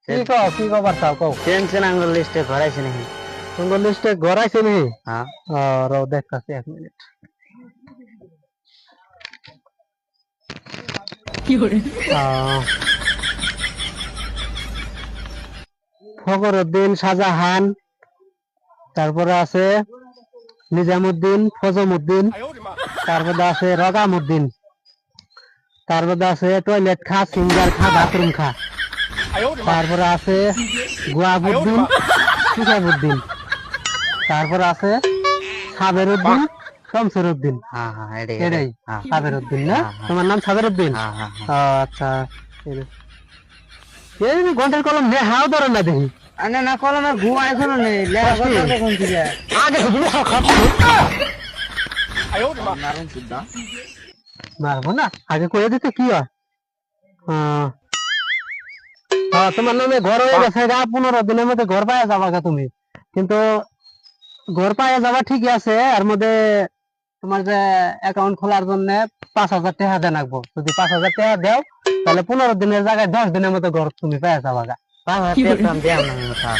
কি খবর চাও কও টেনশন আঙ্গুল লিস্টে ভরাইছে নাকি তোমার লিস্টে গড়াইছে নি হ্যাঁ রও দেখতাছি 1 মিনিট ফখরুদ্দিন শাহজাহান তারপরে আছে নিজামুদ্দিন ফজমুদ্দিন তারপরে আছে রগামুদ্দিন তারপরে আছে টয়লেট খা সিঙ্গার খা বাথরুম খা তারপরে আছে গুয়াবুদ্দিন সুজাবুদ্দিন তারপরে আছে সাবেরউদ্দিন শামসুরউদ্দিন হ্যাঁ হ্যাঁ এটাই হ্যাঁ সাবেরউদ্দিন না তোমার নাম সাবেরউদ্দিন হ্যাঁ হ্যাঁ আচ্ছা এই ঘন্টার কলম নে হাও ধরে না দেখি আরে না কলমে ঘুম এখনো নেই লেখা করতে দেখুন থেকে আগে শুধু খাচ্ছি মারুন সুদ্ধা মারবো না আগে করে দিতে কি হয় তোমার নামে ঘর হয়ে গেছে গা 15 দিনের মধ্যে ঘর পাওয়া যাবা গা তুমি কিন্তু ঘর পাওয়া যাবা ঠিকই আছে এর মধ্যে তোমার যে অ্যাকাউন্ট খোলার জন্য 5,000 টাকা দেন লাগবো যদি 5,000 টাকা দাও তাহলে 15 দিনের জায়গায় 10 দিনের মধ্যে ঘর তুমি পাওয়া যাবা গা 5,000 টাকা দেও না স্যার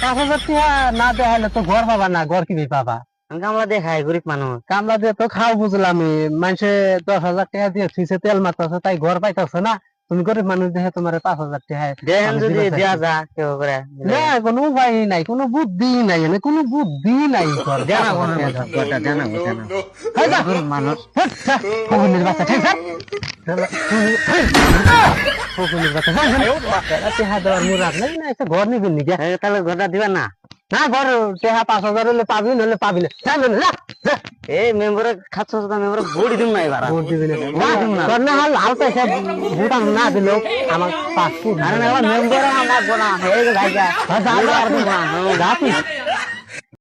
5,000 টাকা না দেওয়া হলে তো ঘর পাবা না ঘর কিভাবে পাবা কামলা দেখায় গরিব মানুষ কামলা দিয়ে তো খাও বুঝলাম মানুষে 10,000 টাকা দিয়ে ফিসে তেল মারতেছে তাই ঘর পাইতেছে না তুমি গরিব মানুষ দেখে তোমার 5,000 টাকা দেখেন যদি দেওয়া যা কেউ করে না কোনো উপায় নাই কোনো বুদ্ধি নাই কোনো বুদ্ধি নাই জানা কথা জানা গরিব মানুষ ফকুনির বাচ্চা ঠিক আছে ফকুনির বাচ্চা টাকা দেওয়ার মুরাদ নাই না একটা ঘর নিবেন নাকি তাহলে ঘরটা দিবেন না না ঘর টাকা 5,000 হলে পাবি নাহলে পাবি না এই মেম্বারে খাচ্ছ মেম্বারে বড়ি দিন না এবার ভোট দিবি না তোর না হাল হাল পয়সা ভোটান না দিল আমার পাসপোর্ট আরে না মেম্বার আমার গোনা এই যে ভাইয়া যা তুই